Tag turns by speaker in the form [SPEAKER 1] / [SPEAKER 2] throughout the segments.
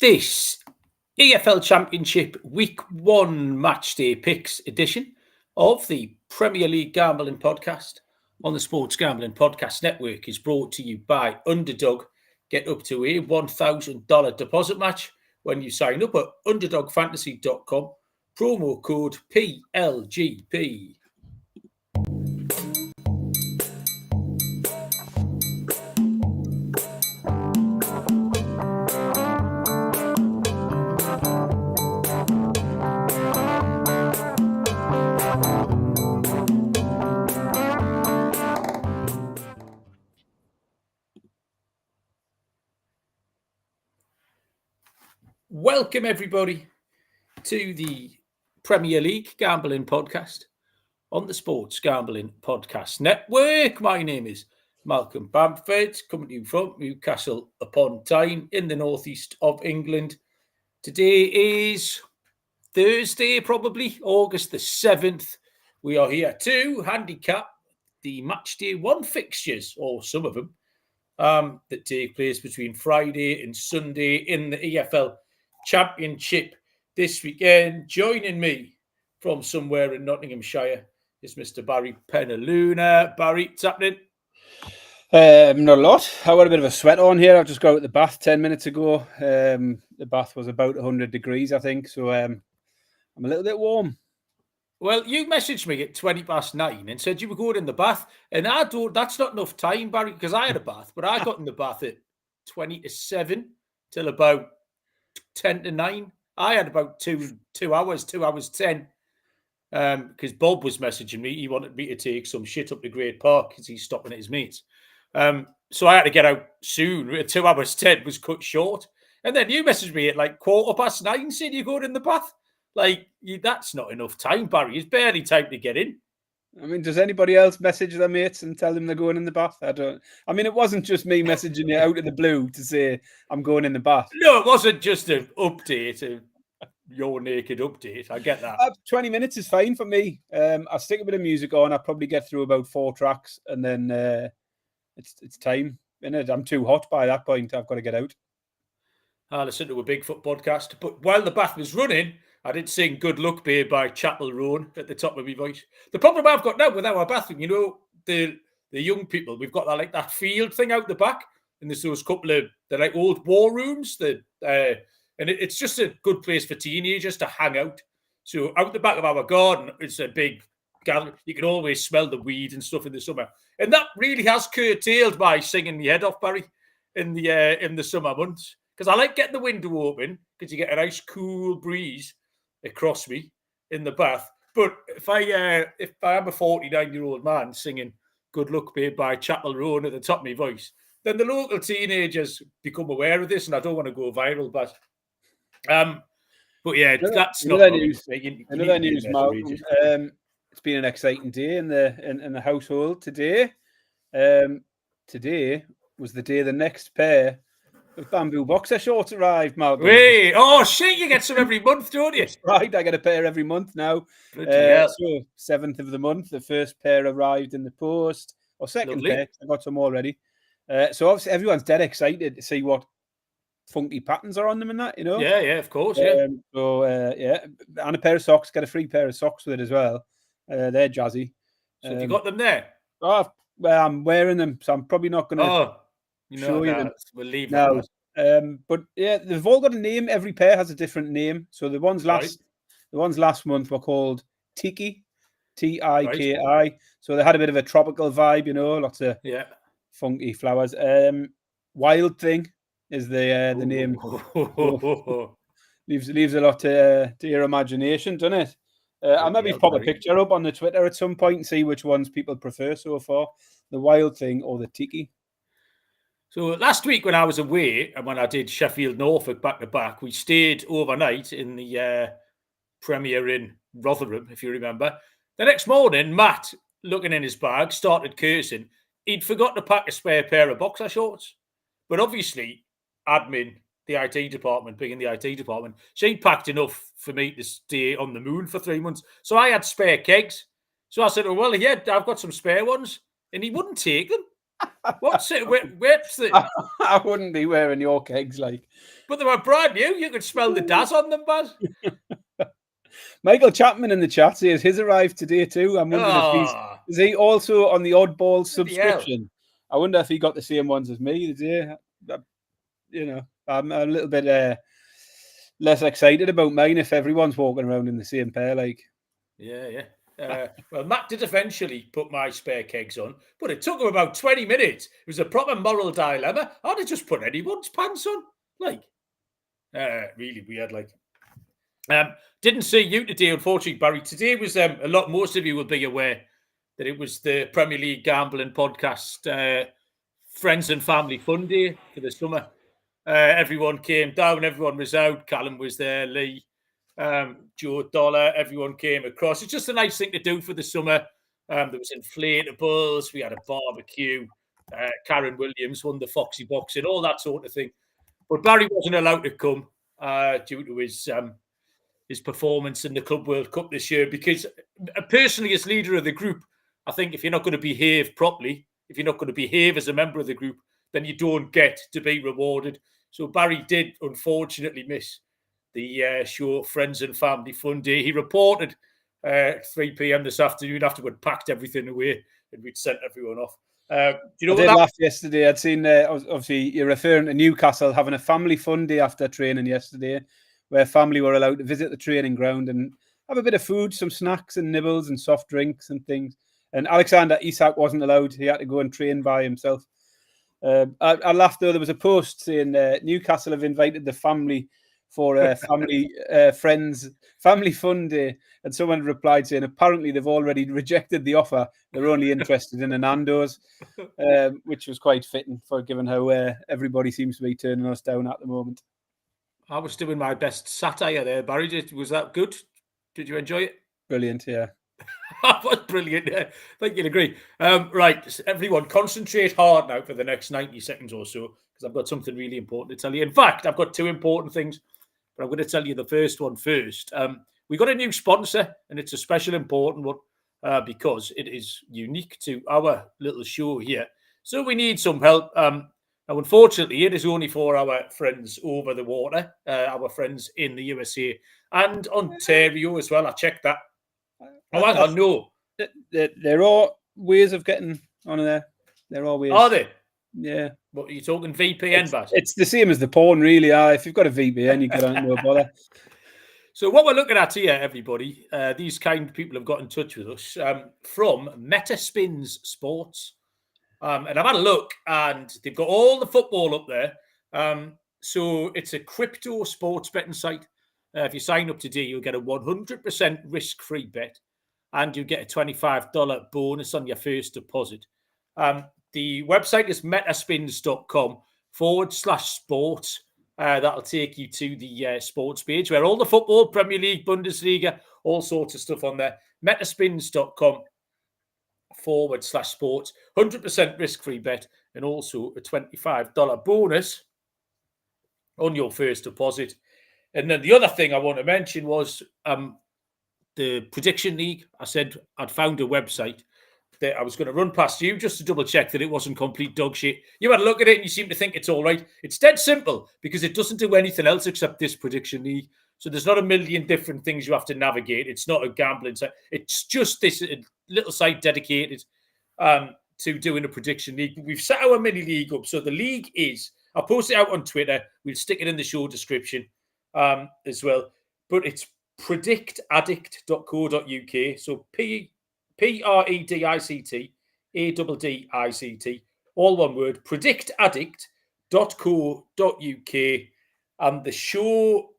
[SPEAKER 1] This EFL Championship Week 1 Matchday Picks edition of the Premier League Gambling Podcast on the Sports Gambling Podcast Network is brought to you by Underdog. Get up to a $1,000 deposit match when you sign up at underdogfantasy.com. Promo code PLGP. Welcome, everybody, to the Premier League Gambling Podcast on the Sports Gambling Podcast Network. My name is Malcolm Bamford, coming to you from Newcastle upon Tyne in the northeast of England. Today is Thursday, probably August the 7th. We are here to handicap the Matchday 1 fixtures, or some of them, that take place between Friday and Sunday in the EFL Championship this weekend. Joining me from somewhere in Nottinghamshire is Mr. Barry Penaluna. Barry, what's happening?
[SPEAKER 2] Not a lot. I got a bit of a sweat on here. I've just got out of the bath 10 minutes ago. The bath was about 100 degrees, I think. So I'm a little bit warm.
[SPEAKER 1] Well, you messaged me at 9:20 and said you were going in the bath. And that's not enough time, Barry, because I had a bath. But I got in the bath at 7:20 till about 10:09. I had about two hours, 2 hours 10. Because Bob was messaging me. He wanted me to take some shit up to Great Park because he's stopping at his mates. So I had to get out soon. 2 hours 10 was cut short. And then you messaged me at like 9:15 saying you're going in the bath. That's not enough time, Barry. It's barely time to get in.
[SPEAKER 2] I mean, does anybody else message their mates and tell them they're going in the bath? I mean, it wasn't just me messaging you out of the blue to say I'm going in the bath.
[SPEAKER 1] No, it wasn't just an update, your naked update. I get that.
[SPEAKER 2] 20 minutes is fine for me. I'll stick a bit of music on. I'll probably get through about 4 tracks and then it's time. I'm too hot by that point. I've got to get out.
[SPEAKER 1] I listened to a Bigfoot podcast, but while the bath was running, I did sing Good Luck Babe by Chapel Roan at the top of my voice. The problem I've got now with our bathroom, the young people, we've got that field thing out the back, and there's those couple of, they're like old war rooms, and it's just a good place for teenagers to hang out. So out the back of our garden, it's a big gathering. You can always smell the weed and stuff in the summer. And that really has curtailed my singing my head off, Barry, in the summer months. Because I like getting the window open, because you get a nice cool breeze across me in the bath. But if I am a 49-year-old man singing Good Luck Babe by Chapel Roan at the top of my voice, then the local teenagers become aware of this, and I don't want to go viral. But yeah, that's not
[SPEAKER 2] news. Another news, Malcolm. It's been an exciting day in the household today. Today was the day the next pair of bamboo boxer shorts arrived, Malcolm.
[SPEAKER 1] Wait, oh shit, you get some every month, don't you?
[SPEAKER 2] Right, I get a pair every month now. So 7th of the month, the first pair arrived in the post, or second pair, I got some already. So obviously everyone's dead excited to see what funky patterns are on them and that,
[SPEAKER 1] Yeah, of course, yeah.
[SPEAKER 2] And a pair of socks, get a free pair of socks with it as well. They're jazzy.
[SPEAKER 1] So have you got them there?
[SPEAKER 2] Oh, well, I'm wearing them, so I'm probably not going to show you them.
[SPEAKER 1] We'll leave
[SPEAKER 2] now. But yeah, they've all got a name. Every pair has a different name. So the ones last month were called Tiki, Tiki. So they had a bit of a tropical vibe, lots of funky flowers. Wild Thing is the name. leaves a lot to your imagination, doesn't it? I'll maybe pop a picture up on the Twitter at some point and see which ones people prefer so far, the Wild Thing or the Tiki.
[SPEAKER 1] So last week when I was away and when I did Sheffield Norfolk back to back, we stayed overnight in the Premier in Rotherham, if you remember. The next morning, Matt, looking in his bag, started cursing. He'd forgot to pack a spare pair of boxer shorts. But obviously, admin, the IT department, being in the IT department, she'd packed enough for me to stay on the moon for 3 months. So I had spare kegs. So I said, well, yeah, I've got some spare ones. And he wouldn't take them. What's it? Where's the?
[SPEAKER 2] I wouldn't be wearing your kegs, like.
[SPEAKER 1] But they were brand new. You could smell the Daz on them, Baz.
[SPEAKER 2] Michael Chapman in the chat says his arrived today too. I'm wondering if is he also on the Oddball subscription? I wonder if he got the same ones as me today. You know, I'm a little bit less excited about mine if everyone's walking around in the same pair. Like,
[SPEAKER 1] yeah. Well, Matt did eventually put my spare kegs on, but it took him about 20 minutes. It was a proper moral dilemma. I'd have just put anyone's pants on. Like, really weird. Like, didn't see you today, unfortunately, Barry. Today was most of you will be aware that it was the Premier League Gambling Podcast Friends and Family Fun Day for the summer. Everyone came down, everyone was out. Callum was there, Lee, Joe Dollar, everyone came across. It's just a nice thing to do for the summer. There was inflatables, we had a barbecue. Karen Williams won the Foxy Boxing, all that sort of thing. But Barry wasn't allowed to come due to his performance in the Club World Cup this year, because personally, as leader of the group, I think if you're not going to behave properly, if you're not going to behave as a member of the group, then you don't get to be rewarded. So Barry did, unfortunately, miss the show Friends and Family Fun Day. He reported 3 p.m. this afternoon after we'd packed everything away and we'd sent everyone off. Do you know
[SPEAKER 2] I did laugh yesterday. I'd seen, obviously, you're referring to Newcastle having a family fun day after training yesterday, where family were allowed to visit the training ground and have a bit of food, some snacks and nibbles and soft drinks and things. And Alexander Isak wasn't allowed. He had to go and train by himself. I laughed, though. There was a post saying Newcastle have invited the family for a family fun day. And someone replied saying, apparently they've already rejected the offer. They're only interested in a Nando's, which was quite fitting for given how everybody seems to be turning us down at the moment.
[SPEAKER 1] I was doing my best satire there, Barry. Was that good? Did you enjoy it?
[SPEAKER 2] Brilliant, yeah.
[SPEAKER 1] That was brilliant. Yeah. I think you'll agree. Right, everyone, concentrate hard now for the next 90 seconds or so, because I've got something really important to tell you. In fact, I've got two important things, but I'm going to tell you the first one first. We got a new sponsor, and it's a special important one because it is unique to our little show here. So we need some help. Now, unfortunately, it is only for our friends over the water, our friends in the USA and Ontario as well. I checked that. Oh, hang on, no.
[SPEAKER 2] There are ways of getting on there. There are ways.
[SPEAKER 1] Are they?
[SPEAKER 2] Yeah.
[SPEAKER 1] What are you talking, VPN, Baz?
[SPEAKER 2] It's the same as the porn, really. If you've got a VPN, you get on no bother.
[SPEAKER 1] So what we're looking at here, everybody, these kind people have got in touch with us from Metaspins Sports. And I've had a look, and they've got all the football up there. So it's a crypto sports betting site. If you sign up today, you'll get a 100% risk-free bet, and you get a $25 bonus on your first deposit. The website is metaspins.com/sports. That'll take you to the sports page where all the football, Premier League, Bundesliga, all sorts of stuff on there. Metaspins.com/sports. 100% risk-free bet, and also a $25 bonus on your first deposit. And then the other thing I want to mention was the Prediction League. I said I'd found a website that I was going to run past you just to double check that it wasn't complete dog shit. You had a look at it and you seem to think it's all right. It's dead simple because it doesn't do anything else except this Prediction League. So there's not a million different things you have to navigate. It's not a gambling site. It's just this little site dedicated to doing a Prediction League. We've set our mini league up. So the league is, I'll post it out on Twitter. We'll stick it in the show description as well. But it's predictaddict.co.uk. So PREDICT, all one word, predictaddict.co.uk. And the show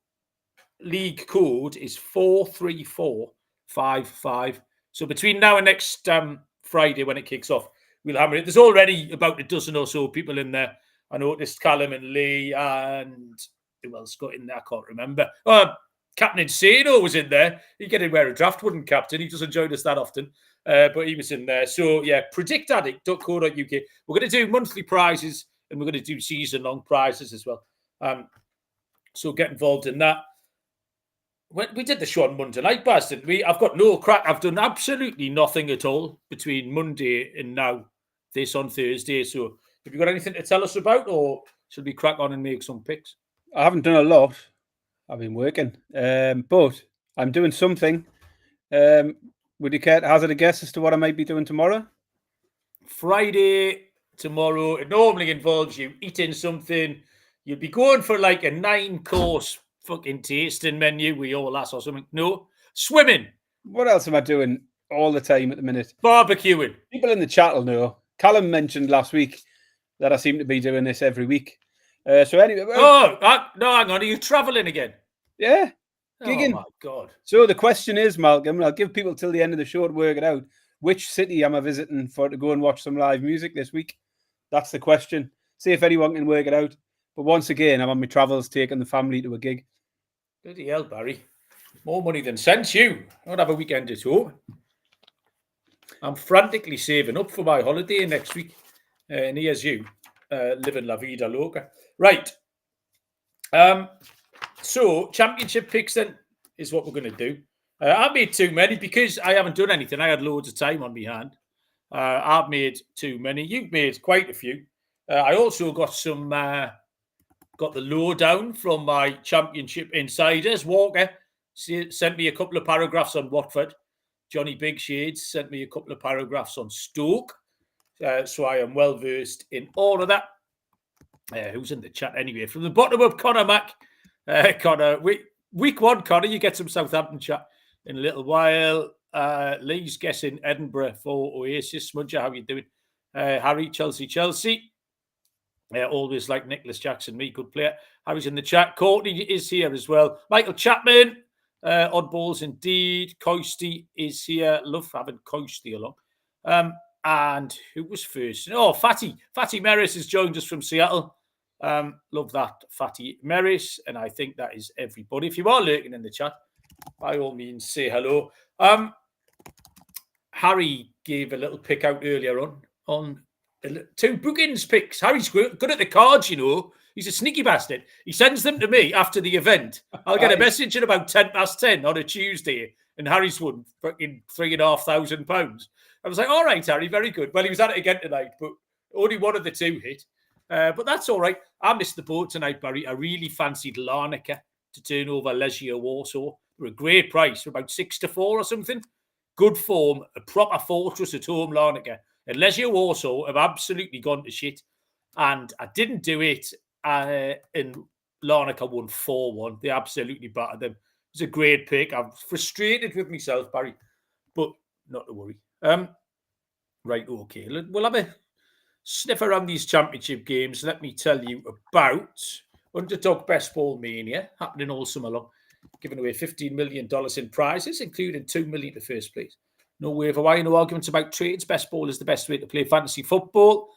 [SPEAKER 1] league code is 43455. So between now and next Friday when it kicks off, we'll hammer it. There's already about a dozen or so people in there. I noticed Callum and Lee and who else got in there? I can't remember. Captain Insano was in there. He'd get in wear a draft, wouldn't Captain? He doesn't join us that often. But he was in there. So, yeah, predictaddict.co.uk. We're going to do monthly prizes and we're going to do season-long prizes as well. So get involved in that. We did the show on Monday night, Baz, didn't we? I've got no crack. I've done absolutely nothing at all between Monday and now this on Thursday. So have you got anything to tell us about, or should we crack on and make some picks?
[SPEAKER 2] I haven't done a lot. I've been working, but I'm doing something. Would you care to hazard a guess as to what I might be doing tomorrow?
[SPEAKER 1] Friday, tomorrow. It normally involves you eating something. You'd be going for like a 9-course fucking tasting menu with your lass or something. No. Swimming.
[SPEAKER 2] What else am I doing all the time at the minute?
[SPEAKER 1] Barbecuing.
[SPEAKER 2] People in the chat will know. Callum mentioned last week that I seem to be doing this every week. So anyway...
[SPEAKER 1] no, hang on. Are you travelling again?
[SPEAKER 2] Yeah. Gigging.
[SPEAKER 1] Oh, my God.
[SPEAKER 2] So the question is, Malcolm, I'll give people till the end of the show to work it out. Which city am I visiting to go and watch some live music this week? That's the question. See if anyone can work it out. But once again, I'm on my travels taking the family to a gig.
[SPEAKER 1] Bloody hell, Barry. More money than sense, you. I don't have a weekend at home. I'm frantically saving up for my holiday next week. And here's you, living La Vida Loca. Right. So, championship picks then is what we're going to do. I've made too many because I haven't done anything. I had loads of time on my hand. I've made too many. You've made quite a few. I also got some, got the lowdown from my championship insiders. Walker sent me a couple of paragraphs on Watford. Johnny Big Shades sent me a couple of paragraphs on Stoke. So I am well versed in all of that. Who's in the chat anyway? From the bottom up, Connor Mack. Connor, week one, Connor, you get some Southampton chat in a little while. Lee's guessing Edinburgh for Oasis. Smudger, how you doing? Harry, Chelsea. Always like Nicholas Jackson, me, good player. Harry's in the chat. Courtney is here as well. Michael Chapman, oddballs indeed. Coisty is here. Love having Coisty along. And who was first? Oh, Fatty Merris has joined us from Seattle. Love that, Fatty Merris. And I think that is everybody. If you are lurking in the chat, by all means, say hello. Harry gave a little pick out earlier on 2 bookings picks. Harry's good at the cards, you know. He's a sneaky bastard. He sends them to me after the event. I'll get a message at about 10:10 on a Tuesday, and Harry's won fucking £3,500. I was like, all right, Harry, very good. Well, he was at it again tonight, but only one of the 2 hit. But that's all right. I missed the boat tonight, Barry. I really fancied Larnaca to turn over Legia Warsaw for a great price, for about 6-4 or something. Good form, a proper fortress at home, Larnaca. And Legia Warsaw have absolutely gone to shit. And I didn't do it. And Larnaca won 4-1. They absolutely battered them. It was a great pick. I'm frustrated with myself, Barry. But not to worry. Right, okay. We'll have a sniff around these championship games. Let me tell you about Underdog Best Ball Mania, happening all summer long. Giving away $15 million in prizes, including $2 million to first place. No waiver wire, no arguments about trades. Best ball is the best way to play fantasy football.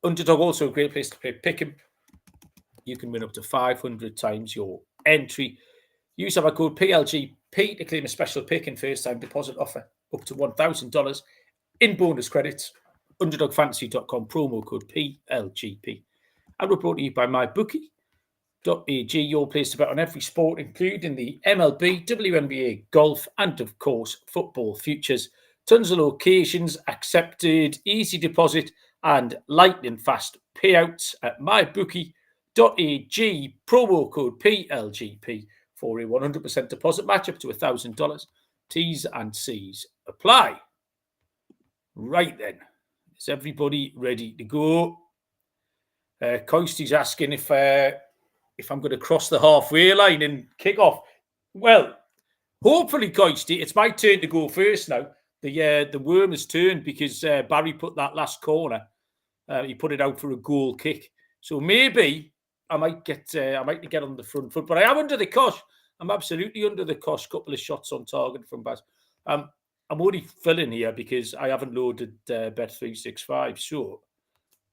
[SPEAKER 1] Underdog also a great place to play pick'em. You can win up to 500 times your entry. Use our code PLGP to claim a special pick and first-time deposit offer up to $1,000 in bonus credits. Underdogfantasy.com, promo code PLGP. And we're brought to you by MyBookie.ag, your place to bet on every sport, including the MLB, WNBA, golf, and of course, football futures. Tons of locations accepted, easy deposit, and lightning fast payouts at MyBookie.ag. Promo code PLGP for a 100% deposit match up to $1,000. T's and C's apply. Right then, is everybody ready to go? Coisty's asking if I'm going to cross the halfway line and kick off. Well, hopefully, Coisty, it's my turn to go first now. The worm has turned because Barry put that last corner. He put it out for a goal kick. So maybe I might get on the front foot. But I am under the cosh. I'm absolutely under the cosh. Couple of shots on target from Baz. I'm only filling here because I haven't loaded Bet365. So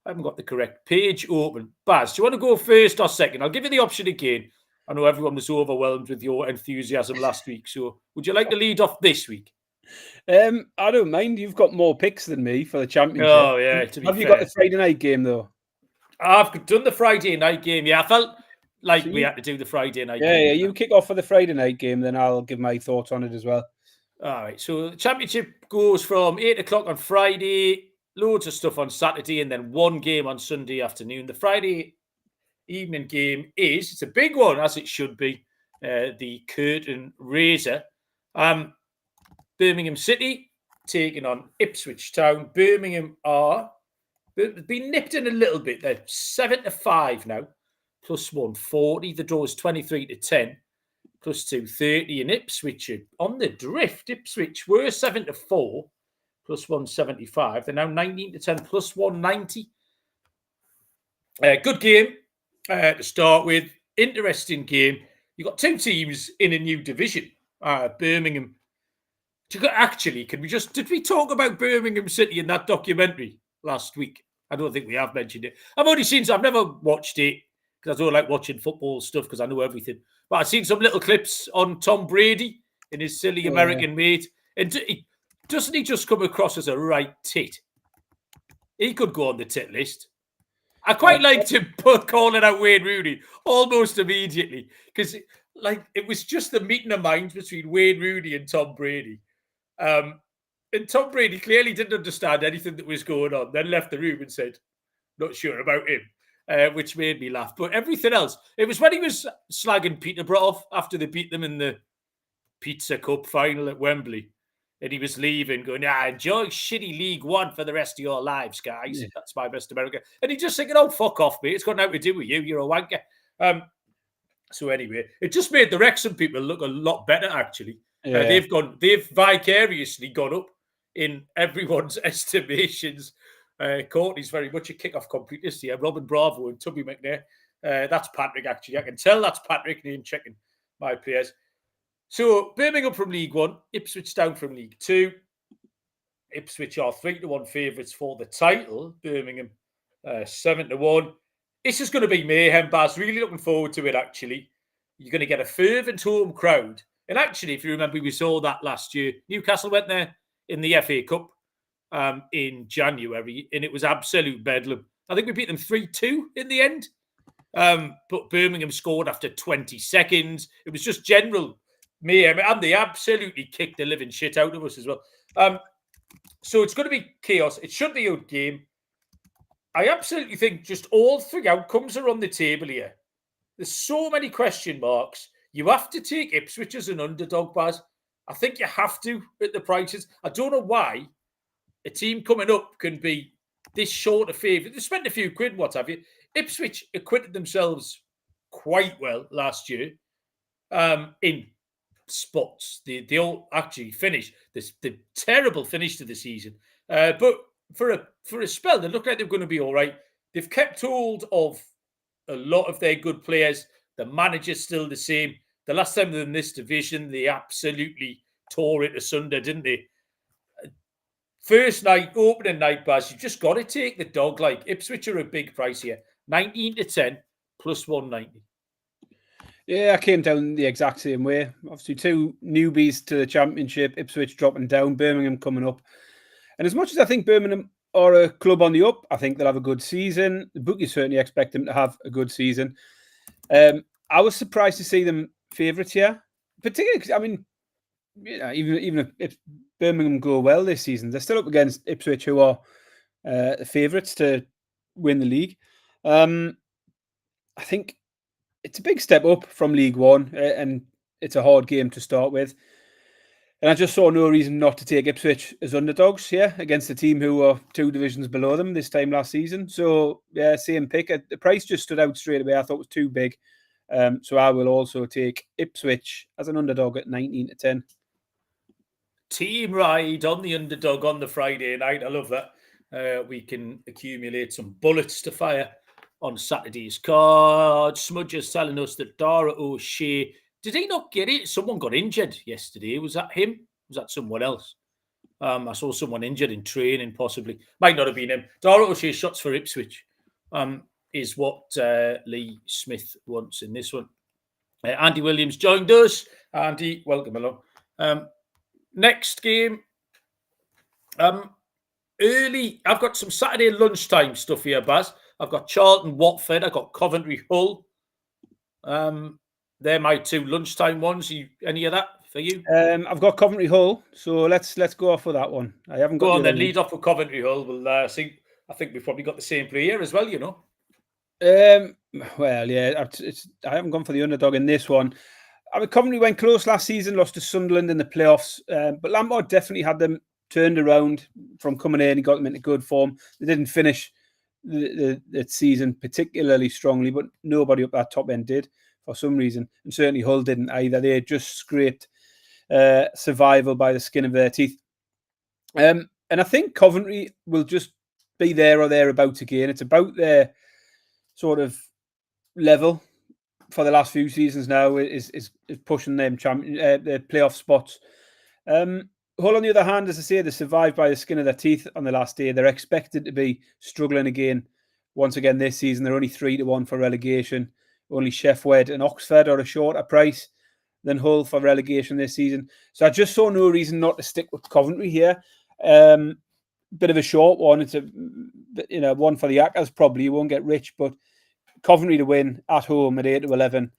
[SPEAKER 1] I haven't got the correct page open. Baz, do you want to go first or second? I'll give you the option again. I know everyone was overwhelmed with your enthusiasm last week. So would you like to lead off this week?
[SPEAKER 2] I don't mind. You've got more picks than me for the championship.
[SPEAKER 1] Oh, yeah.
[SPEAKER 2] Have you got the Friday night game, though?
[SPEAKER 1] I've done the Friday night game. Yeah, I felt like we had to do the Friday night game.
[SPEAKER 2] Yeah, you kick off for the Friday night game, then I'll give my thoughts on it as well.
[SPEAKER 1] All right. So the championship goes from 8 o'clock on Friday. loads of stuff on Saturday and then one game on Sunday afternoon. The Friday evening game it's a big one, as it should be, the curtain raiser. Birmingham City taking on Ipswich Town. Birmingham they've been nipped in a little bit. They're 7-5 now, plus 140. The draw is 23-10, plus 230. And Ipswich are on the drift. Ipswich were 7-4, plus 175. They're now 19-10, plus 190. Good game to start with. Interesting game. You've got two teams in a new division. Birmingham. Actually, did we talk about Birmingham City in that documentary last week? I don't think we have mentioned it. I've never watched it because I don't like watching football stuff because I know everything. But I've seen some little clips on Tom Brady and his silly American mate. And doesn't he just come across as a right tit? He could go on the tit list. I quite liked him calling out Wayne Rooney almost immediately because it was just the meeting of minds between Wayne Rooney and Tom Brady. And Tom Brady clearly didn't understand anything that was going on, then left the room and said, not sure about him, which made me laugh. But everything else, it was when he was slagging Peterborough off after they beat them in the Pizza Cup final at Wembley. And he was leaving, going, enjoy shitty League One for the rest of your lives, guys. Yeah. That's my best American. And he just thinking, oh, fuck off, mate. It's got nothing to do with you. You're a wanker. So anyway, it just made the Wrexham people look a lot better, actually. Yeah. They've vicariously gone up in everyone's estimations. Courtney's very much a kick-off completist here. Robin Bravo and Tubby McNair. That's Patrick, actually. I can tell that's Patrick, name checking my players. So, Birmingham from League One, Ipswich Town from League Two. Ipswich are 3-1 favourites for the title. Birmingham 7-1. This is going to be mayhem, Baz. Really looking forward to it, actually. You're going to get a fervent home crowd. And actually, if you remember, we saw that last year. Newcastle went there in the FA Cup in January, and it was absolute bedlam. I think we beat them 3-2 in the end. But Birmingham scored after 20 seconds. It was just general mayhem, and they absolutely kicked the living shit out of us as well. So it's going to be chaos. It should be a good game. I absolutely think just all three outcomes are on the table here. There's so many question marks. You have to take Ipswich as an underdog, Baz. I think you have to at the prices. I don't know why a team coming up can be this short a favourite. They spent a few quid, what have you. Ipswich acquitted themselves quite well last year in spots. They all actually finished the terrible finish to the season. But for a spell, they look like they're going to be all right. They've kept hold of a lot of their good players. The manager's still the same. The last time they were in this division, they absolutely tore it asunder, didn't they? First night, opening night, Baz, you've just got to take the dog. Like Ipswich are a big price here. 19-10, plus 190.
[SPEAKER 2] Yeah, I came down the exact same way. Obviously, two newbies to the Championship, Ipswich dropping down, Birmingham coming up. And as much as I think Birmingham are a club on the up, I think they'll have a good season. The bookies certainly expect them to have a good season. I was surprised to see them favourites here, particularly because, I mean, you know, even if Birmingham go well this season, they're still up against Ipswich, who are the favourites to win the league. I think it's a big step up from League One, and it's a hard game to start with. And I just saw no reason not to take Ipswich as underdogs here against a team who are two divisions below them this time last season. So, yeah, same pick. The price just stood out straight away. I thought it was too big. So I will also take Ipswich as an underdog at 19-10.
[SPEAKER 1] Team ride on the underdog on the Friday night. I love that. We can accumulate some bullets to fire on Saturday's card. Smudger's telling us that Dara O'Shea, did he not get it? Someone got injured yesterday. Was that him? Was that someone else? I saw someone injured in training, possibly. Might not have been him. Dara O'Shea shots for Ipswich is what Lee Smith wants in this one. Andy Williams joined us. Andy, welcome along. Next game. Early, I've got some Saturday lunchtime stuff here, Baz. I've got Charlton, Watford. I've got Coventry, Hull. They're my two lunchtime ones. Any of that for you?
[SPEAKER 2] I've got Coventry Hull, so let's go off with that one. I haven't got.
[SPEAKER 1] Go on then. Lead off with Coventry Hull. We'll see. I think we've probably got the same play here as well. You know.
[SPEAKER 2] Well, yeah, I haven't gone for the underdog in this one. I mean, Coventry went close last season, lost to Sunderland in the playoffs, but Lampard definitely had them turned around from coming in. He got them into good form. They didn't finish the season particularly strongly, but nobody up that top end did for some reason, and certainly Hull didn't either. They just scraped survival by the skin of their teeth. And I think Coventry will just be there or thereabouts again. It's about their sort of level for the last few seasons now is pushing them the playoff spots. Hull, on the other hand, as I say, they survived by the skin of their teeth on the last day. They're expected to be struggling again once again this season. They're only 3-1 for relegation. Only Sheff and Oxford are a shorter price than Hull for relegation this season. So I just saw no reason not to stick with Coventry here. Bit of a short one. It's one for the Hackers probably. You won't get rich, but Coventry to win at home at 8-11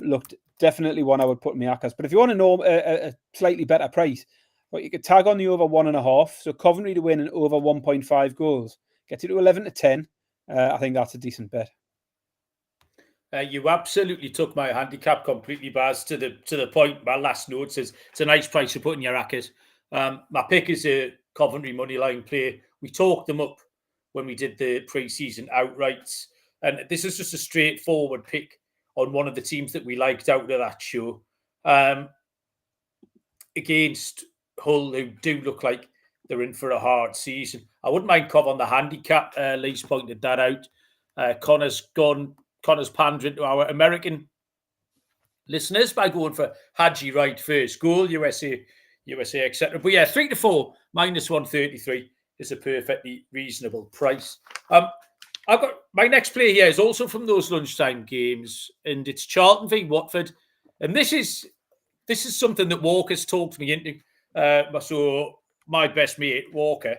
[SPEAKER 2] looked definitely one I would put in my Hackers. But if you want to know a slightly better price, well, you could tag on the over 1.5. So Coventry to win and over 1.5 goals gets you to 11-10. I think that's a decent bet.
[SPEAKER 1] You absolutely took my handicap completely, Baz, to the point. My last note says it's a nice price to put in your Hackers. My pick is a Coventry moneyline play. We talked them up when we did the pre-season outrights, and this is just a straightforward pick on one of the teams that we liked out of that show. Against Hull, who do look like they're in for a hard season. I wouldn't mind Cov on the handicap. Lee's pointed that out. Connor's pandering to our American listeners by going for Hadji Wright first goal, USA, etc. But yeah, 3-4 minus 133 is a perfectly reasonable price. I've got my next play here is also from those lunchtime games, and it's Charlton v Watford, and this is something that Walker's talked me into. So my best mate Walker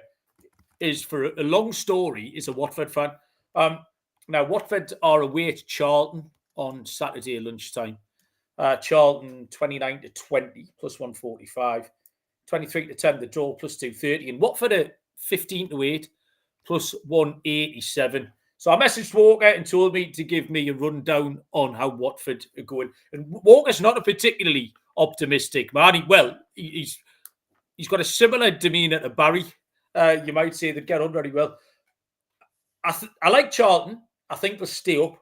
[SPEAKER 1] is, for a long story, is a Watford fan. Now Watford are away to Charlton on Saturday lunchtime. Charlton 29-20 plus 145, 23-10 the draw plus 230, and Watford are 15-8 plus 187. So I messaged Walker and told me to give me a rundown on how Watford are going. And Walker's not a particularly optimistic man. He's got a similar demeanour to Barry. You might say they get on very well. I like Charlton. I think they'll stay up.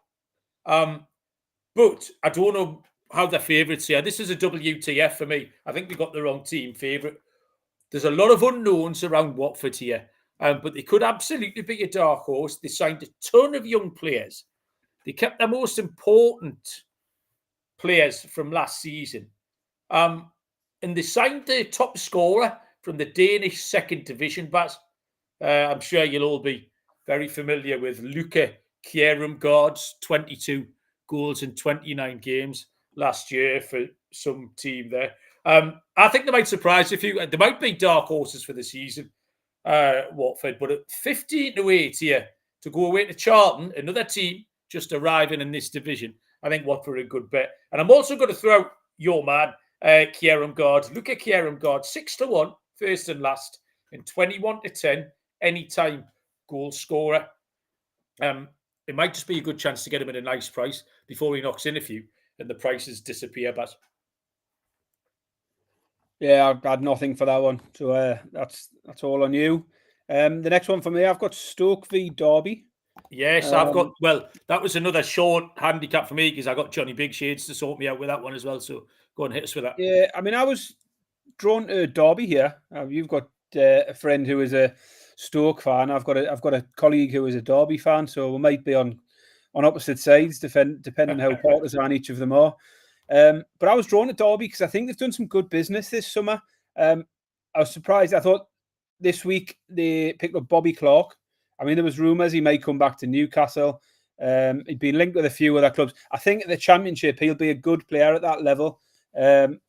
[SPEAKER 1] But I don't know how they're favourites here. This is a WTF for me. I think they got the wrong team favourite. There's a lot of unknowns around Watford here. But they could absolutely be a dark horse. They signed a ton of young players. They kept their most important players from last season. And they signed the top scorer from the Danish second division, Baz. I'm sure you'll all be very familiar with Luca Kjærumgaard's 22 goals in 29 games last year for some team there. I think they might surprise a few. There might be dark horses for the season, Watford, but at 15-8 here to go away to Charlton, another team just arriving in this division, I think Watford are a good bet. And I'm also going to throw out your man, Kjærumgaard, Luca Kjærumgaard, 6-1, first and last, and 21-10, anytime goal scorer. It might just be a good chance to get him at a nice price before he knocks in a few and the prices disappear, but
[SPEAKER 2] yeah, I had nothing for that one. So that's all on you. The next one for me, I've got Stoke v Derby.
[SPEAKER 1] Yes, I've got, well, that was another short handicap for me because I got Johnny Big Shades to sort me out with that one as well. So go and hit us with that.
[SPEAKER 2] Yeah, I mean, I was drawn to Derby here. You've got a friend who is a Stoke fan. I've got a colleague who is a Derby fan. So we might be on opposite sides, depending how partisan each of them are. But I was drawn to Derby because I think they've done some good business this summer. I was surprised. I thought this week they picked up Bobby Clark. I mean, there was rumours he might come back to Newcastle. He'd been linked with a few other clubs. I think at the Championship, he'll be a good player at that level.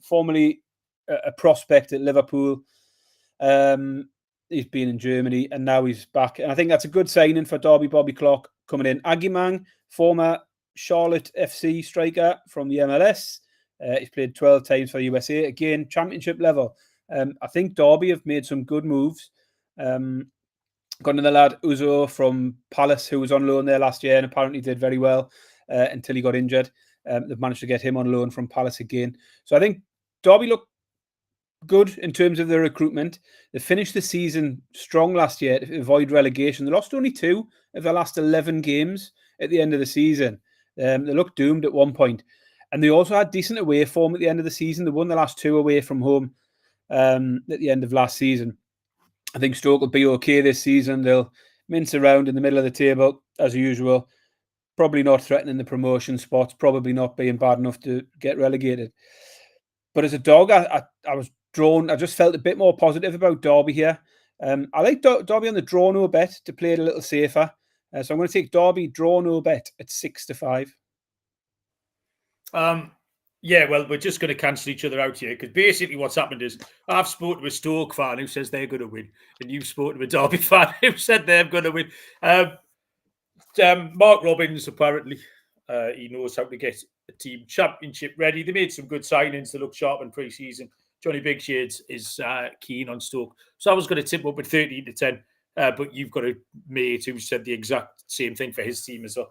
[SPEAKER 2] Formerly a prospect at Liverpool. He's been in Germany and now he's back. And I think that's a good signing for Derby, Bobby Clark coming in. Agimang, former Charlotte FC striker from the MLS. He's played 12 times for USA. Again, championship level. I think Derby have made some good moves. Got another lad, Uzo, from Palace, who was on loan there last year and apparently did very well until he got injured. They've managed to get him on loan from Palace again. So I think Derby look good in terms of their recruitment. They finished the season strong last year to avoid relegation. They lost only 2 of their last 11 games at the end of the season. They looked doomed at one point. And they also had decent away form at the end of the season. They won the last 2 away from home at the end of last season. I think Stoke will be okay this season. They'll mince around in the middle of the table as usual. Probably not threatening the promotion spots. Probably not being bad enough to get relegated. But as a dog, I was drawn. I just felt a bit more positive about Derby here. I like Derby on the draw no bet to play it a little safer. So I'm going to take Derby draw no bet at 6-5.
[SPEAKER 1] Yeah, well, we're just going to cancel each other out here because basically what's happened is I've spoken to a Stoke fan who says they're going to win, and you've spoken to a Derby fan who said they're going to win. Mark Robbins, apparently, he knows how to get a team championship ready. They made some good signings to look sharp in pre-season. Johnny Big Shades is keen on Stoke. So I was going to tip up with 13-10, but you've got a mate who said the exact same thing for his team as well.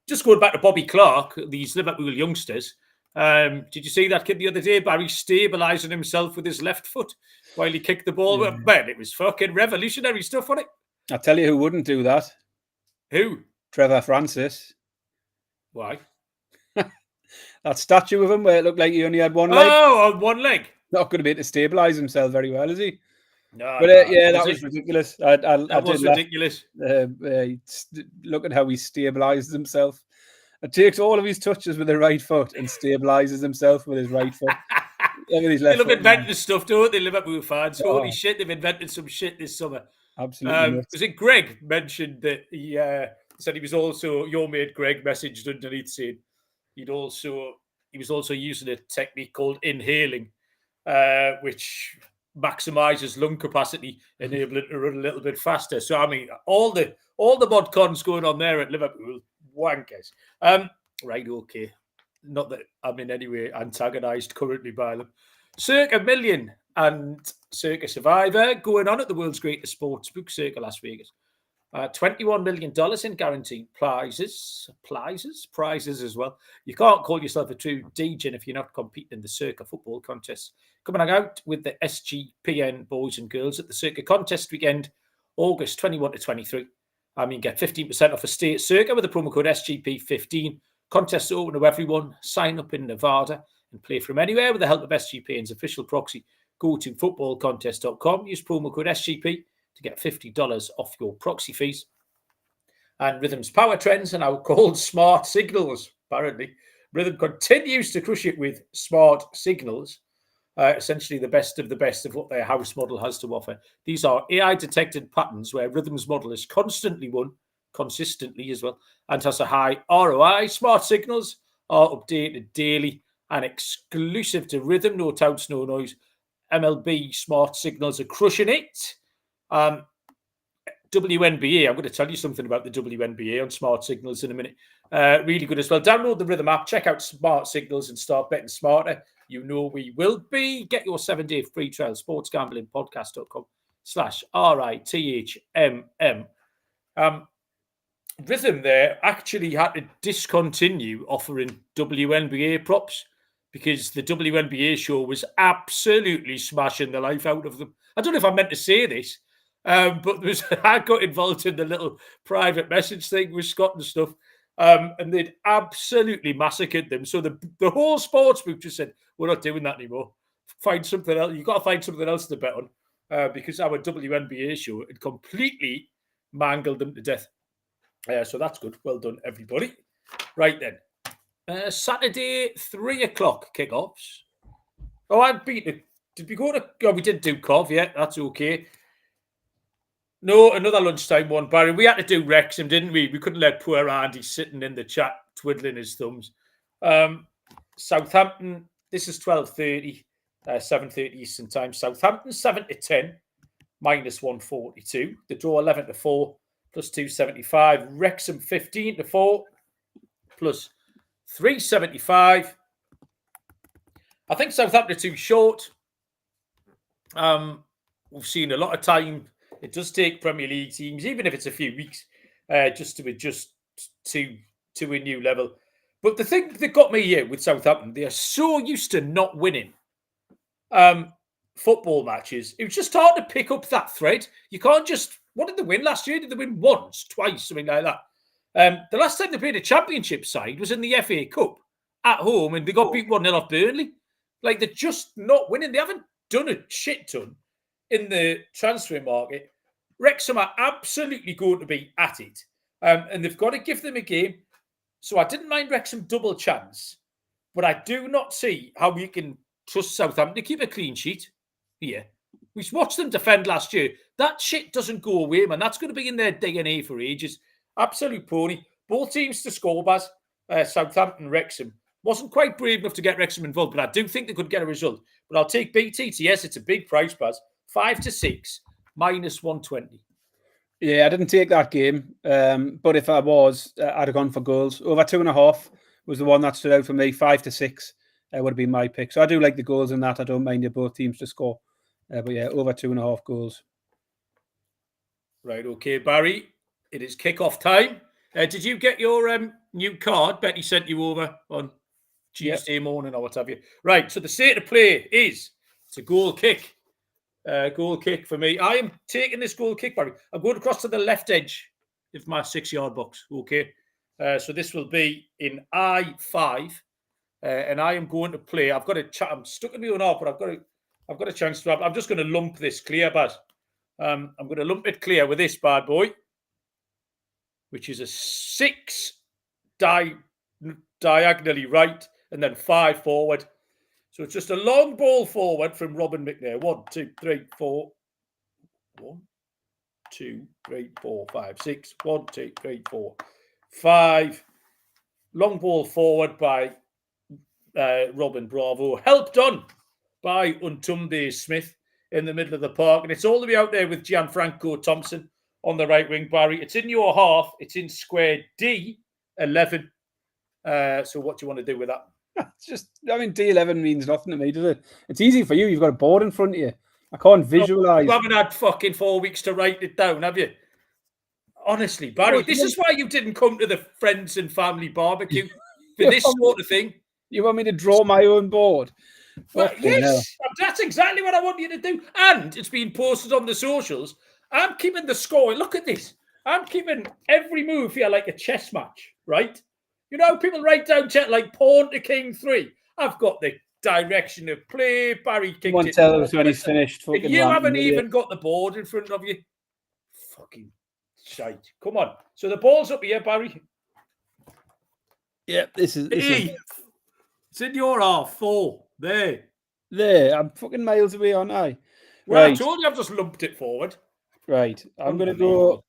[SPEAKER 1] Just going back to Bobby Clark, these Liverpool youngsters. Did you see that kid the other day? Barry stabilising himself with his left foot while he kicked the ball. Yeah. Man, it was fucking revolutionary stuff, wasn't it?
[SPEAKER 2] I'll tell you who wouldn't do that.
[SPEAKER 1] Who?
[SPEAKER 2] Trevor Francis.
[SPEAKER 1] Why?
[SPEAKER 2] That statue of him where it looked like he only had one leg.
[SPEAKER 1] Oh, on one leg.
[SPEAKER 2] Not going to be able to stabilise himself very well, is he?
[SPEAKER 1] No,
[SPEAKER 2] but yeah, that was ridiculous.
[SPEAKER 1] That was ridiculous.
[SPEAKER 2] Look at how he stabilises himself. It takes all of his touches with the right foot and stabilises himself with his right foot. Look at his left foot.
[SPEAKER 1] They love inventing stuff, don't they, Liverpool fans? Holy shit, they've invented some shit this summer.
[SPEAKER 2] Absolutely.
[SPEAKER 1] Was it Greg mentioned that he said he was also, your mate Greg messaged underneath saying he was also using a technique called inhaling, which maximizes lung capacity, enabling it to run a little bit faster. So I mean, all the mod cons going on there at Liverpool, wankers. Right, okay. Not that I'm in any way antagonised currently by them. Circa Million and Circa Survivor going on at the world's greatest sportsbook, Circa Las Vegas. $21 million in guaranteed prizes as well. You can't call yourself a true DJ if you're not competing in the Circa football contest. Come and hang out with the SGPN boys and girls at the Circa contest weekend, August 21 to 23. I mean, get 15% off a stay at Circa with the promo code SGP15. Contests open to everyone. Sign up in Nevada and play from anywhere with the help of SGPN's official proxy. Go to footballcontest.com. Use promo code SGP to get $50 off your proxy fees. And Rhythm's power trends are now called smart signals, apparently. Rhythm continues to crush it with smart signals, essentially the best of what their house model has to offer. These are AI-detected patterns where Rhythm's model is constantly won, consistently as well, and has a high ROI. Smart signals are updated daily and exclusive to Rhythm. No touts, no noise. MLB smart signals are crushing it. WNBA, I'm going to tell you something about the WNBA on smart signals in a minute. Really good as well. Download the Rhythm app, check out smart signals and start betting smarter. You know we will be. Get your 7-day free trial, sportsgamblingpodcast.com/RITHMM. Rhythm there actually had to discontinue offering WNBA props because the WNBA show was absolutely smashing the life out of them. I don't know if I meant to say this, but I got involved in the little private message thing with Scott and stuff, and they'd absolutely massacred them. So the whole sportsbook just said, we're not doing that anymore. Find something else. You've got to find something else to bet on because our WNBA show had completely mangled them to death. So that's good. Well done, everybody. Right then. Saturday, 3 o'clock kickoffs. Oh, I beat it. Did we go to... Oh, we didn't do Cov yet. That's okay. No, another lunchtime one, Barry. We had to do Wrexham, didn't we? We couldn't let poor Andy sitting in the chat twiddling his thumbs. Southampton, this is 12:30, 7:30 Eastern time. Southampton 7-10, -142. The draw 11-4, +275. Wrexham 15-4, +375. I think Southampton are too short. We've seen a lot of time. It does take Premier League teams, even if it's a few weeks, just to adjust to a new level. But the thing that got me here with Southampton, they are so used to not winning football matches. It was just hard to pick up that thread. You can't just... What did they win last year? Did they win once, twice, something like that? The last time they played a championship side was in the FA Cup at home, and they got beat 1-0 off Burnley. Like, they're just not winning. They haven't done a shit ton in the transfer market. Wrexham are absolutely going to be at it. And they've got to give them a game. So I didn't mind Wrexham double chance. But I do not see how we can trust Southampton to keep a clean sheet here. We watched them defend last year. That shit doesn't go away, man. That's going to be in their DNA for ages. Absolute pony. Both teams to score, Baz. Southampton, Wrexham. Wasn't quite brave enough to get Wrexham involved, but I do think they could get a result. But I'll take BTTS. It's a big price, Baz. 5-6, -120.
[SPEAKER 2] Yeah, I didn't take that game. But if I was, I'd have gone for goals. Over 2.5 was the one that stood out for me. 5-6 would have been my pick. So I do like the goals in that. I don't mind both teams to score. But yeah, over 2.5 goals.
[SPEAKER 1] Right, okay, Barry. It is kick-off time. Did you get your new card? Betty sent you over on Tuesday morning or what have you. Right, so the state of play is it's a goal kick. Goal kick for me. I am taking this goal kick, Barry. I'm going across to the left edge of my 6-yard box. Okay. So this will be in I5. And I am going to play. I've got a I'm stuck in my own half, but I've got a chance to I'm just going to lump this clear, Baz. I'm going to lump it clear with this bad boy, which is a 6 diagonally right and then 5 forward. So it's just a long ball forward from Robin McNair. 1, 2, 3, 4. 1, 2, 3, 4, 5, 6. 1, 2, 3, 4, 5. Long ball forward by Robin Bravo. Helped on by Untumbe Smith in the middle of the park. And it's all the way out there with Gianfranco Thompson on the right wing, Barry. It's in your half. It's in square D11. So what do you want to do with that?
[SPEAKER 2] It's just, I mean, D11 means nothing to me, does it? It's easy for you. You've got a board in front of you. I can't visualise.
[SPEAKER 1] You haven't had fucking 4 weeks to write it down, have you? Honestly, Barry, this is why you didn't come to the friends and family barbecue for this sort of thing.
[SPEAKER 2] You want me to draw my own board?
[SPEAKER 1] Well, yes, that's exactly what I want you to do. And it's been posted on the socials. I'm keeping the score. Look at this. I'm keeping every move here like a chess match, right? You know, people write down like pawn to king 3. I've got the direction of play. Barry kicked it.
[SPEAKER 2] Tell us when he's finished.
[SPEAKER 1] If you haven't even got the board in front of you, fucking shite. Come on. So the ball's up here, Barry.
[SPEAKER 2] Yeah, this is.
[SPEAKER 1] It's in your half. 4. There.
[SPEAKER 2] I'm fucking miles away, aren't I?
[SPEAKER 1] Well, right. I told you I've just lumped it forward.
[SPEAKER 2] Right. I'm going to go.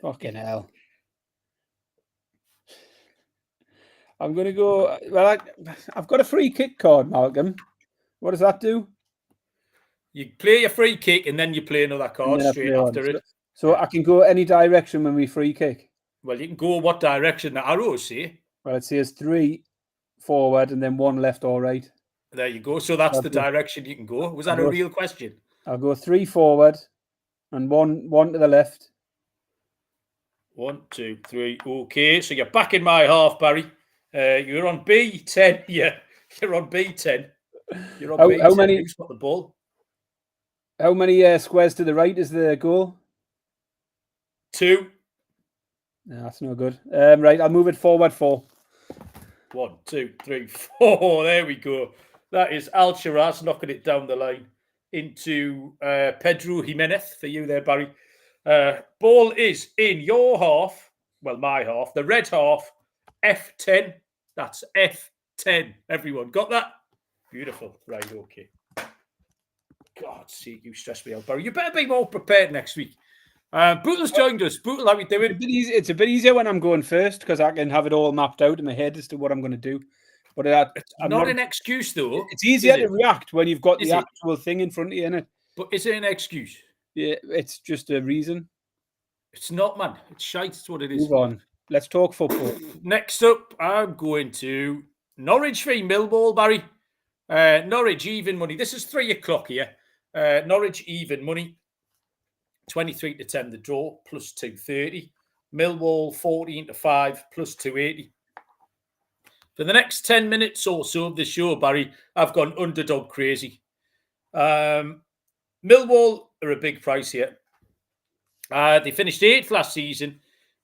[SPEAKER 2] Fucking hell. I'm going to go. Well, I've got a free kick card, Malcolm. What does that do?
[SPEAKER 1] You play your free kick and then you play another card straight after it.
[SPEAKER 2] So I can go any direction when we free kick?
[SPEAKER 1] Well, you can go what direction the arrows say.
[SPEAKER 2] Well, it says 3 forward and then 1 left or right.
[SPEAKER 1] There you go. So that's the direction you can go. Was that a real question?
[SPEAKER 2] I'll go 3 forward and one to the left. 1,
[SPEAKER 1] 2, 3. Okay, so you're back in my half, Barry. You're on B10. Yeah, you're on B10. You're on B10.
[SPEAKER 2] How many?
[SPEAKER 1] Who's got the ball?
[SPEAKER 2] How many squares to the right is the goal?
[SPEAKER 1] 2.
[SPEAKER 2] No, that's no good. Right, I'll move it forward 4.
[SPEAKER 1] 1, 2, 3, 4. There we go. That is Al Shiraz knocking it down the line into Pedro Jimenez for you there, Barry. Ball is in your half. Well, my half. The red half. F10. That's F10. Everyone got that? Beautiful. Right, okay. God's sake, you stress me out, Barry. You better be more prepared next week. Bootle's joined us. Bootle, how are we doing?
[SPEAKER 2] It's a bit easier when I'm going first because I can have it all mapped out in my head as to what I'm going to do. But
[SPEAKER 1] it's not an excuse, though.
[SPEAKER 2] It's easier to react when you've got the actual thing in front of you, innit?
[SPEAKER 1] But is it an excuse?
[SPEAKER 2] Yeah, it's just a reason.
[SPEAKER 1] It's not, man. It's shite. It's what it is.
[SPEAKER 2] Move on. Let's talk football.
[SPEAKER 1] Next up, I'm going to Norwich v Millwall, Barry. Norwich even money. This is 3 o'clock here. Norwich even money. 23-10 the draw, plus 230. Millwall 14-5, plus 280. For the next 10 minutes or so of the show, Barry, I've gone underdog crazy. Millwall are a big price here. They finished 8th last season.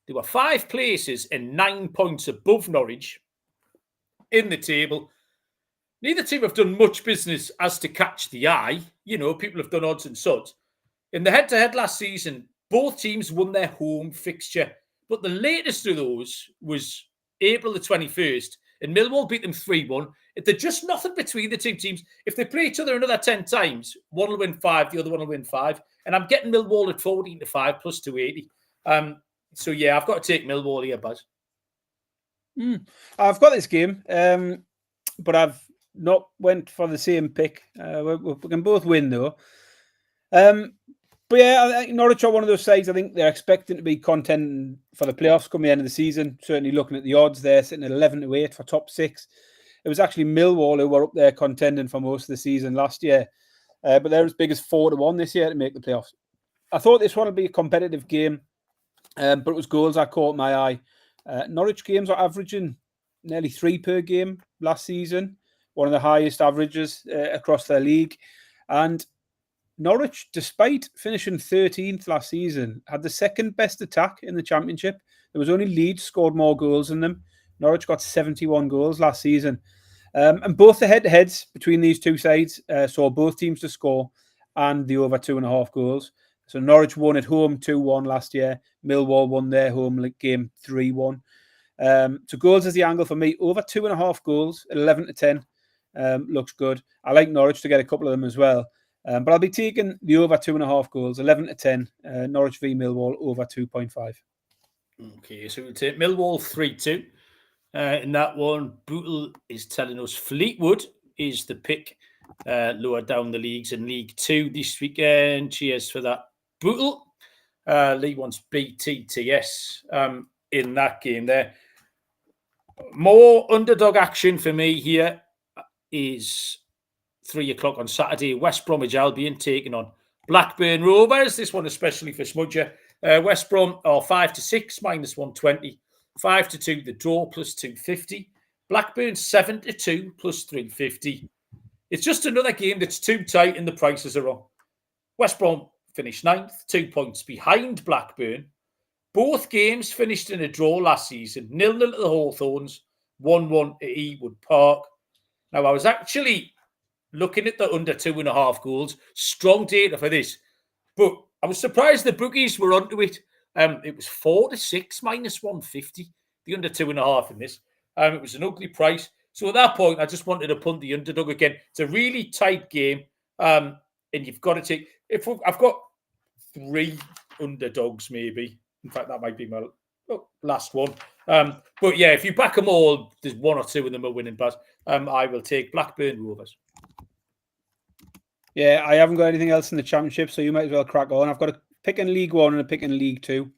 [SPEAKER 1] They were 5 places and 9 points above Norwich in the table. Neither team have done much business as to catch the eye. You know, people have done odds and sods. In the head-to-head last season, both teams won their home fixture. But the latest of those was April the 21st, and Millwall beat them 3-1. There's just nothing between the two teams. If they play each other another 10 times, one will win 5, the other one will win 5. And I'm getting Millwall at 14-5, plus 280. So, yeah, I've got to take Millwall here, Buzz.
[SPEAKER 2] I've got this game, but I've not went for the same pick. We can both win, though. But yeah, I think Norwich are one of those sides. I think they're expecting to be contending for the playoffs come the end of the season. Certainly looking at the odds, they're sitting at 11-8 for top 6. It was actually Millwall who were up there contending for most of the season last year. But they're as big as 4-1 this year to make the playoffs. I thought this one would be a competitive game, but it was goals that caught my eye. Norwich games are averaging nearly 3 per game last season, one of the highest averages across their league. And Norwich, despite finishing 13th last season, had the second best attack in the Championship. There was only Leeds scored more goals than them. Norwich got 71 goals last season. And both the head-to-heads between these two sides saw both teams to score and the over 2.5 goals. So Norwich won at home 2-1 last year. Millwall won their home game 3-1. So goals is the angle for me. Over 2.5 goals at 11-10 looks good. I like Norwich to get a couple of them as well. But I'll be taking the over 2.5 goals, 11-10. Norwich v Millwall over 2.5.
[SPEAKER 1] Okay, so we'll take Millwall 3-2. In that one, Bootle is telling us Fleetwood is the pick lower down the leagues in League 2 this weekend. Cheers for that, Bootle. Lee wants BTTS in that game there. More underdog action for me here is 3 o'clock on Saturday. West Bromwich Albion taking on Blackburn Rovers. This one especially for Smudger. West Brom are 5-6, minus 120. 5-2, the draw, plus 250. Blackburn 7-2, plus 350. It's just another game that's too tight and the prices are wrong. West Brom finished 9th, 2 points behind Blackburn. Both games finished in a draw last season. 0-0 at the Hawthorns, 1-1 at Ewood Park. Now, I was actually looking at the under 2.5 goals. Strong data for this. But I was surprised the bookies were onto it. It was 4-6, minus 150. The under 2.5 in this. It was an ugly price. So at that point, I just wanted to punt the underdog again. It's a really tight game. And you've got to take... I've got 3 underdogs, maybe. In fact, that might be my last one. But yeah, if you back them all, there's 1 or 2 of them are winning. But I will take Blackburn Rovers.
[SPEAKER 2] Yeah, I haven't got anything else in the Championship, so you might as well crack on. I've got a pick in League 1 and a pick in League 2.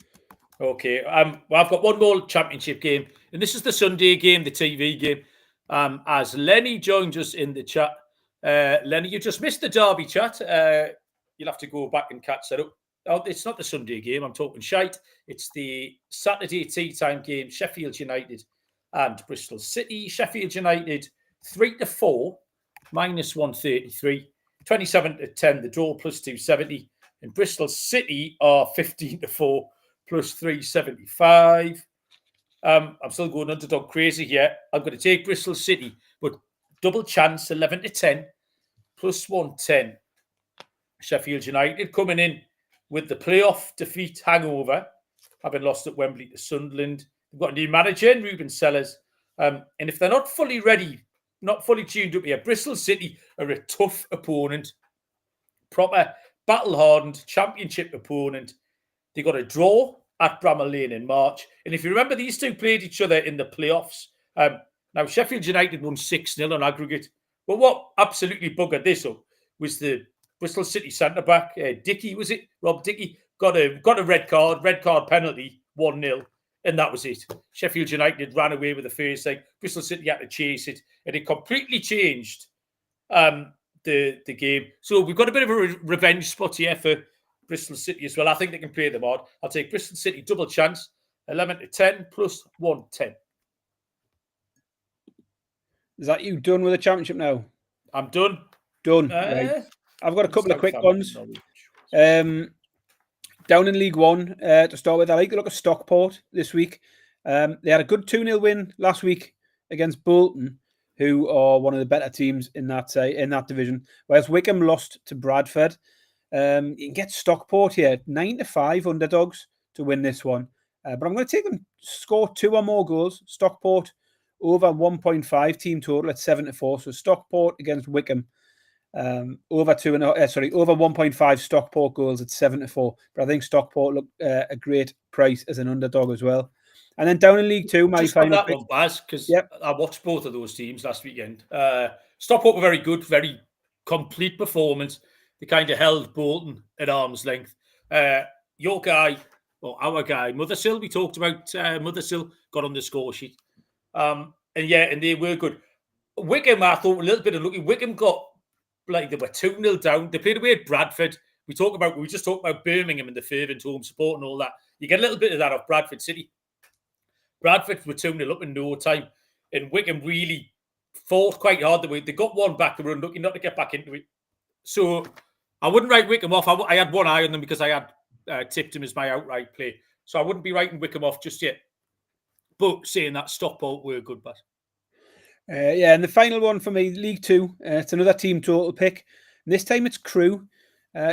[SPEAKER 1] Okay. Well, I've got one more Championship game, and this is the Sunday game, the TV game. As Lenny joins us in the chat. Lenny, you just missed the Derby chat. You'll have to go back and catch that up. Oh, it's not the Sunday game. I'm talking shite. It's the Saturday tea time game. Sheffield United and Bristol City. Sheffield United 3-4, minus 133. 27-10, the draw, plus 270. And Bristol City are 15-4, plus 375. I'm still going underdog crazy here. I'm going to take Bristol City, but double chance, 11-10, plus 110. Sheffield United coming in with the playoff defeat hangover, having lost at Wembley to Sunderland. They've got a new manager, Ruben Sellers. And if they're not fully ready, not fully tuned up here, Bristol City are a tough opponent. Proper battle-hardened Championship opponent. They got a draw at Bramall Lane in March. And if you remember, these two played each other in the playoffs. Now, Sheffield United won 6-0 on aggregate. But what absolutely buggered this up was the Bristol City centre-back, Dickey, was it? Rob Dickey got a red card penalty, 1-0. and that was it. Sheffield United ran away with the first thing. Bristol City had to chase it, and it completely changed the game. So we've got a bit of a revenge spot here for Bristol City as well. I think they can play them hard. I'll take Bristol City double chance, 11-10 plus 110.
[SPEAKER 2] Is that you done with the championship now?
[SPEAKER 1] I'm done.
[SPEAKER 2] Done. Right. I've got a couple of quick ones. Down in League One, to start with, I like the look of Stockport this week. They had a good 2-0 win last week against Bolton, who are one of the better teams in that division. Whereas Wickham lost to Bradford. You can get Stockport here, 9-5 underdogs to win this one. But I'm going to take them score 2 or more goals. Stockport over 1.5 team total at 7-4. So Stockport against Wickham. Over 1.5 Stockport goals at 7-4. But I think Stockport look a great price as an underdog as well. And then down in League Two, my final pick.
[SPEAKER 1] One, Baz, because I watched both of those teams last weekend. Stockport were very good, very complete performance. They kind of held Bolton at arm's length. Your guy, or our guy, Mothersill, we talked about Mothersill, got on the score sheet. And they were good. Wickham, I thought, a little bit unlucky. Wickham got, like, they were 2-0 down. They played away at Bradford. We just talked about Birmingham and the fervent home support and all that. You get a little bit of that off Bradford City. Bradford were 2-0 up in no time, and Wickham really fought quite hard. They got one back. They were unlucky not to get back into it. So I wouldn't write Wickham off. I had one eye on them because I had tipped him as my outright play. So I wouldn't be writing Wickham off just yet. But saying that, Stockport were good, but.
[SPEAKER 2] And the final one for me, League Two. It's another team total pick. And this time it's Crewe.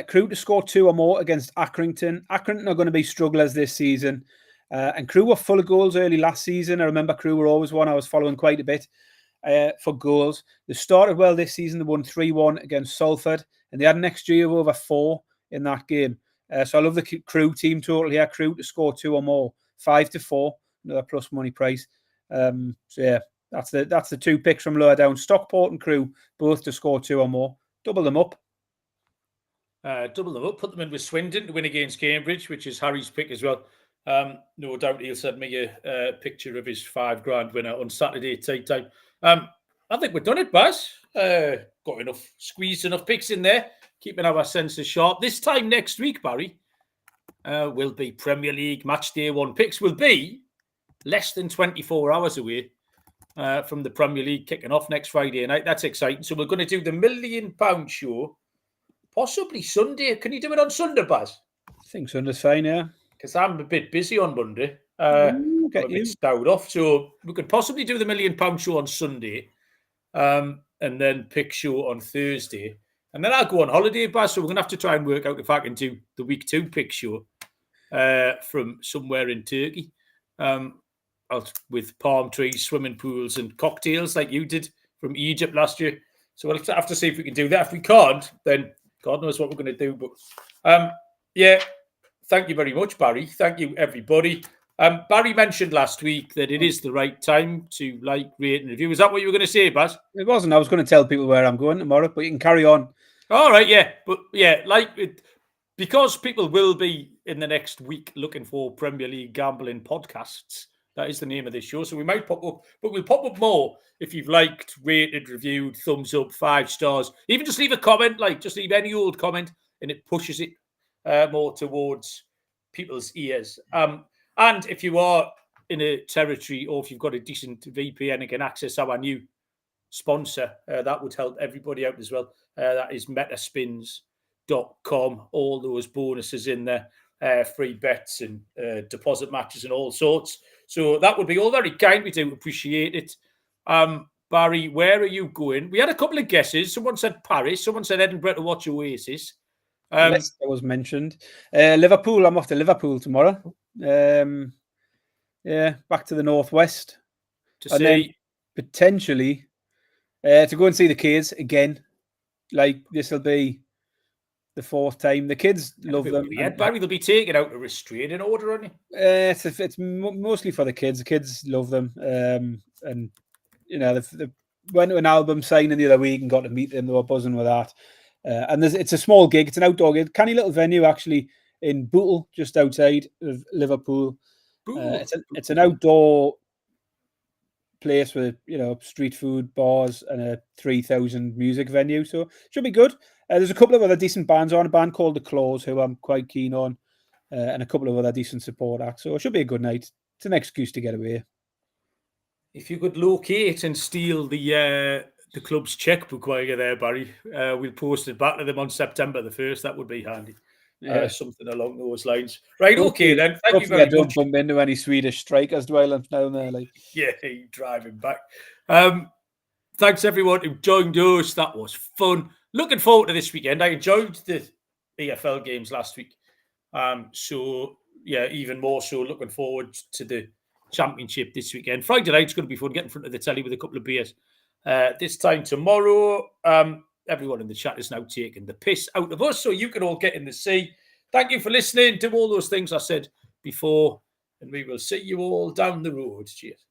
[SPEAKER 2] Crewe to score 2 or more against Accrington. Accrington are going to be strugglers this season. And Crewe were full of goals early last season. I remember Crewe were always one I was following quite a bit for goals. They started well this season. They won 3-1 against Salford. And they had an XG of over 4 in that game. So I love the Crewe team total here. Crewe to score 2 or more. 5-4. Another plus money price. That's the 2 picks from lower down. Stockport and Crewe, both to score 2 or more. Double them up.
[SPEAKER 1] Put them in with Swindon to win against Cambridge, which is Harry's pick as well. No doubt he'll send me a picture of his £5,000 winner on Saturday tea time. I think we've done it, Baz. Got squeezed enough picks in there, keeping our senses sharp. This time next week, Barry, will be Premier League match day 1 picks. Will be less than 24 hours away from the Premier League kicking off next Friday night. That's exciting. So we're going to do the £1 million show, possibly Sunday. Can you do it on Sunday, Baz?
[SPEAKER 2] I think Sunday's fine, yeah.
[SPEAKER 1] Because I'm a bit busy on Monday. I'm a bit stowed off. So we could possibly do the £1 million show on Sunday and then pick show on Thursday. And then I'll go on holiday, Baz. So we're going to have to try and work out if I can do the week 2 pick show from somewhere in Turkey. With palm trees, swimming pools, and cocktails like you did from Egypt last year. So we'll have to see if we can do that. If we can't, then God knows what we're going to do. But thank you very much, Barry. Thank you, everybody. Barry mentioned last week that it is the right time to like, rate, and review. Is that what you were going to say, Baz?
[SPEAKER 2] It wasn't. I was going to tell people where I'm going tomorrow, but you can carry on.
[SPEAKER 1] All right, yeah. But because people will be in the next week looking for Premier League gambling podcasts. That is the name of this show. So we might pop up, but we'll pop up more if you've liked, rated, reviewed, thumbs up, 5 stars. Even just leave a comment, just leave any old comment, and it pushes it more towards people's ears. And if you are in a territory or if you've got a decent VPN and can access our new sponsor, that would help everybody out as well. That is metaspins.com. All those bonuses in there, free bets and deposit matches and all sorts. So that would be all very kind. We do appreciate it. Barry, where are you going? We had a couple of guesses. Someone said Paris. Someone said Edinburgh to watch Oasis.
[SPEAKER 2] Leicester was mentioned. Liverpool. I'm off to Liverpool tomorrow. Back to the northwest. Then potentially to go and see the kids again. This will be the 4th time. The kids love them.
[SPEAKER 1] Yeah, Barry, they'll be taken out a restraining order on you.
[SPEAKER 2] It's mostly for the kids. The kids love them. And they went to an album signing the other week and got to meet them. They were buzzing with that. And it's a small gig. It's an outdoor gig. Canny little venue, actually, in Bootle, just outside of Liverpool. It's an outdoor place with street food, bars, and a 3,000 music venue, so should be good. There's a couple of other decent bands on, a band called The Claws, who I'm quite keen on, and a couple of other decent support acts, so it should be a good night. It's an excuse to get away.
[SPEAKER 1] If you could locate and steal the club's checkbook while you're there, Barry, we'll post it back to them on September the 1st. That would be handy.
[SPEAKER 2] Yeah.
[SPEAKER 1] Something along those lines. Right, okay then. Thank you very much.
[SPEAKER 2] Don't bump into any Swedish strikers dwelling down there.
[SPEAKER 1] Yeah, driving back. Thanks everyone who joined us. That was fun. Looking forward to this weekend. I enjoyed the EFL games last week. So yeah, even more so looking forward to the Championship this weekend. Friday night's going to be fun. Get in front of the telly with a couple of beers. This time tomorrow, everyone in the chat is now taking the piss out of us, so you can all get in the sea. Thank you for listening to all those things I said before, and we will see you all down the road. Cheers.